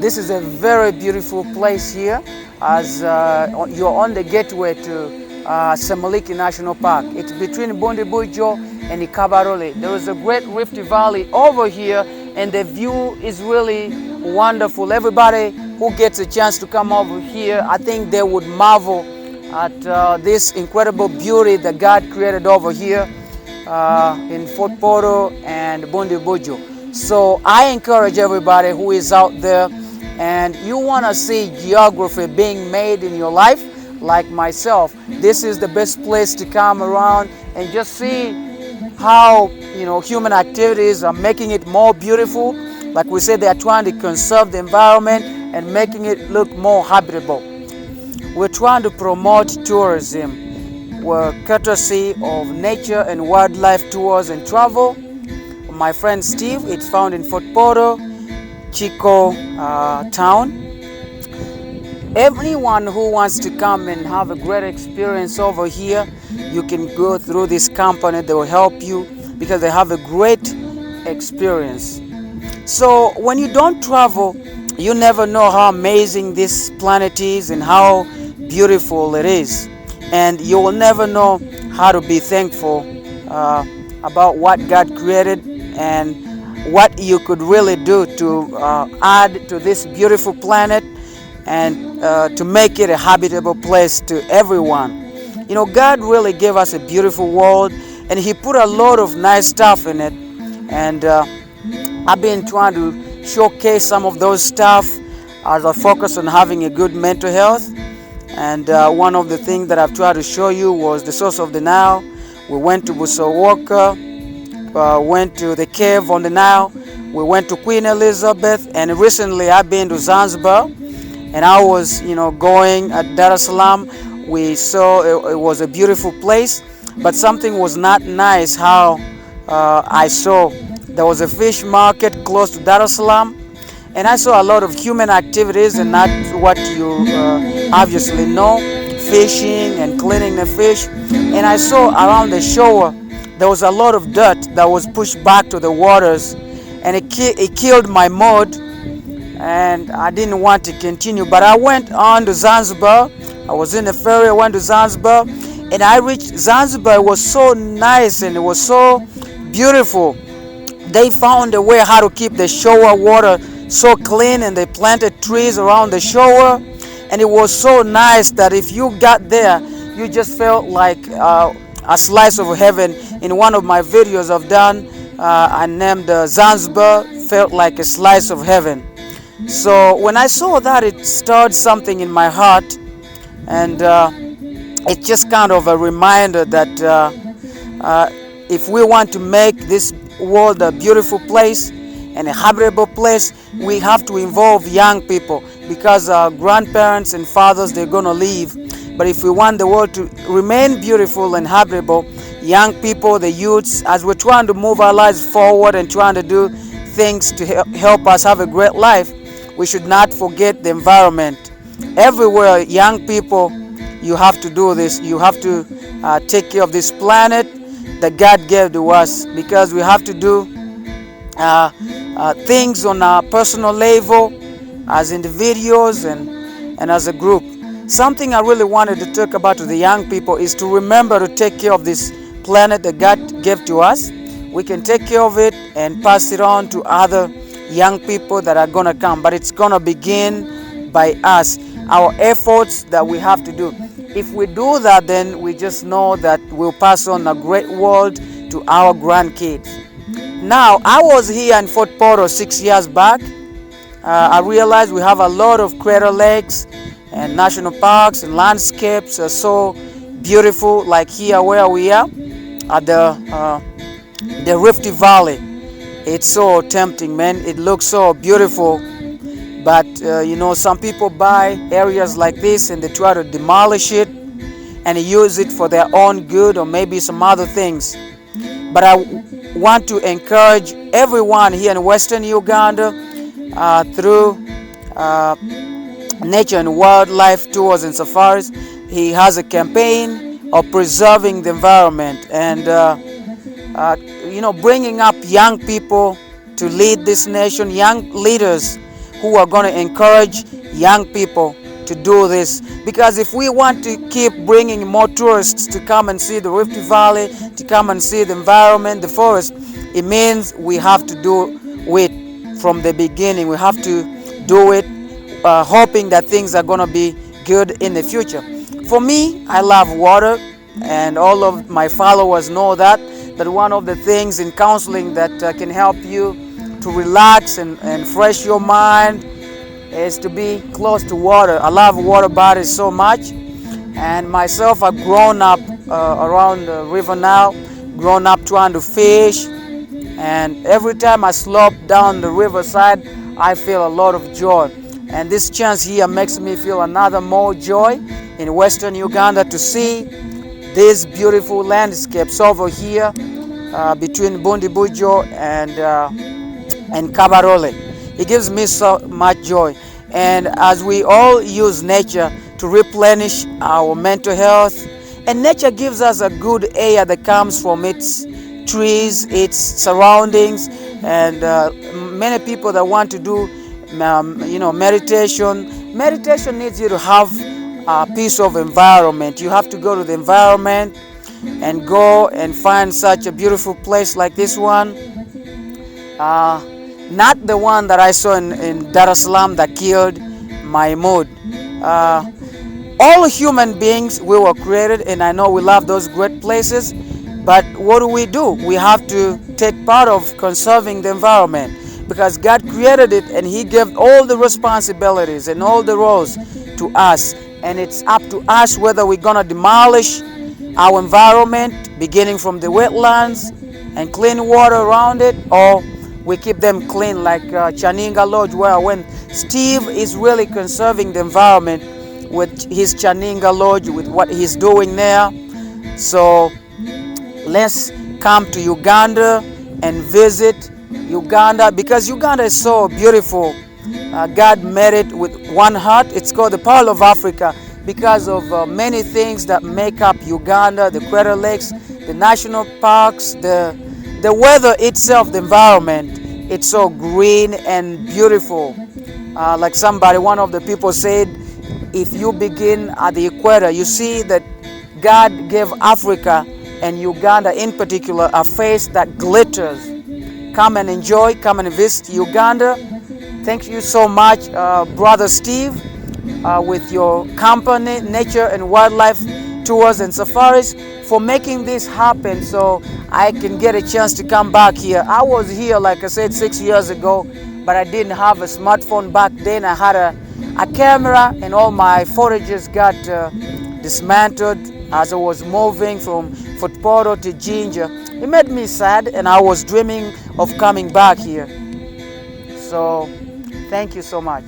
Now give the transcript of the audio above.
This is a very beautiful place here, as you're on the gateway to Semuliki National Park. It's between Bondibujo and Ikabarole. There is a great Rift Valley over here, and the view is really wonderful. Everybody who gets a chance to come over here, I think they would marvel at this incredible beauty that God created over here in Fort Portal and Bondibujo. So I encourage everybody who is out there and you want to see geography being made in your life, like myself, this is the best place to come around and just see how, human activities are making it more beautiful. Like we said, they are trying to conserve the environment and making it look more habitable. We're trying to promote tourism. We're courtesy of nature and wildlife tours and travel. My friend Steve, it's found in Fort Portal, Chico town. Everyone who wants to come and have a great experience over here, you can go through this company. They will help you because they have a great experience. So when you don't travel, you never know how amazing this planet is and how beautiful it is. And you will never know how to be thankful about what God created and what you could really do to add to this beautiful planet and to make it a habitable place to everyone. God really gave us a beautiful world, and He put a lot of nice stuff in it. And I've been trying to showcase some of those stuff as I focus on having a good mental health. And one of the things that I've tried to show you was the source of the Nile. We went to Muwonge, went to the cave on the Nile. We went to Queen Elizabeth, and recently I've been to Zanzibar, and I was, going at Dar es Salaam. We saw it was a beautiful place, but something was not nice how I saw. There was a fish market close to Dar es Salaam, and I saw a lot of human activities and not what you obviously know, fishing and cleaning the fish. And I saw around the shore there was a lot of dirt that was pushed back to the waters, and it killed my mood, and I didn't want to continue. But I went on to Zanzibar. I was in a ferry, I went to Zanzibar, and I reached Zanzibar. It was so nice and it was so beautiful. They found a way how to keep the shore water so clean, and they planted trees around the shore, and it was so nice that if you got there, you just felt like a slice of heaven. In one of my videos I've done, I named Zanzibar felt like a slice of heaven. So when I saw that, it stirred something in my heart, and it's just kind of a reminder that if we want to make this world a beautiful place and a habitable place, we have to involve young people, because our grandparents and fathers, they're going to leave. But if we want the world to remain beautiful and habitable, young people, the youths, as we're trying to move our lives forward and trying to do things to help us have a great life, we should not forget the environment. Everywhere, young people, you have to do this. You have to take care of this planet that God gave to us, because we have to do things on a personal level, as individuals and as a group. Something I really wanted to talk about to the young people is to remember to take care of this planet that God gave to us. We can take care of it and pass it on to other young people that are going to come, but it's going to begin by us, our efforts that we have to do. If we do that, then we just know that we'll pass on a great world to our grandkids. Now, I was here in Fort Portal 6 years back. I realized we have a lot of crater lakes and national parks and landscapes are so beautiful, like here where we are at the Rift Valley. It's so tempting, man. It looks so beautiful, but some people buy areas like this and they try to demolish it and use it for their own good or maybe some other things. But I want to encourage everyone here in Western Uganda through nature and wildlife tours and safaris. He has a campaign of preserving the environment and bringing up young people to lead this nation, young leaders who are going to encourage young people to do this, because if we want to keep bringing more tourists to come and see the Rift Valley, to come and see the environment, the forest, it means we have to do it from the beginning. We have to do it hoping that things are going to be good in the future. For me, I love water, and all of my followers know that one of the things in counseling that can help you to relax and fresh your mind is to be close to water. I love water bodies so much, and myself, I've grown up around the river Nile, grown up trying to fish, and every time I slope down the riverside, I feel a lot of joy. And this chance here makes me feel another more joy in Western Uganda to see these beautiful landscapes over here between Bundibujo and Kabarole. It gives me so much joy. And as we all use nature to replenish our mental health, and nature gives us a good air that comes from its trees, its surroundings, and many people that want to do meditation needs you to have a piece of environment. You have to go to the environment and go and find such a beautiful place like this one. Not the one that I saw in Dar es Salaam that killed my mood. All human beings, we were created, and I know we love those great places, but what do? We have to take part of conserving the environment, because God created it and He gave all the responsibilities and all the roles to us, and it's up to us whether we're going to demolish our environment, beginning from the wetlands and clean water around it, or we keep them clean like Chaninga Lodge, where I went. Steve is really conserving the environment with his Chaninga Lodge, with what he's doing there. So let's come to Uganda and visit Uganda, because Uganda is so beautiful. God made it with one heart. It's called the Pearl of Africa because of many things that make up Uganda: the Crater Lakes, the national parks, the weather itself, the environment. It's so green and beautiful. Like one of the people said, if you begin at the equator, you see that God gave Africa and Uganda in particular a face that glitters. Come and enjoy, come and visit Uganda. Thank you so much, Brother Steve, with your company, Nature and Wildlife Tours and Safaris, for making this happen so I can get a chance to come back here. I was here, like I said, 6 years ago, but I didn't have a smartphone back then. I had a camera, and all my footages got dismantled as I was moving from Fort Portal to Jinja. It made me sad, and I was dreaming of coming back here. So thank you so much.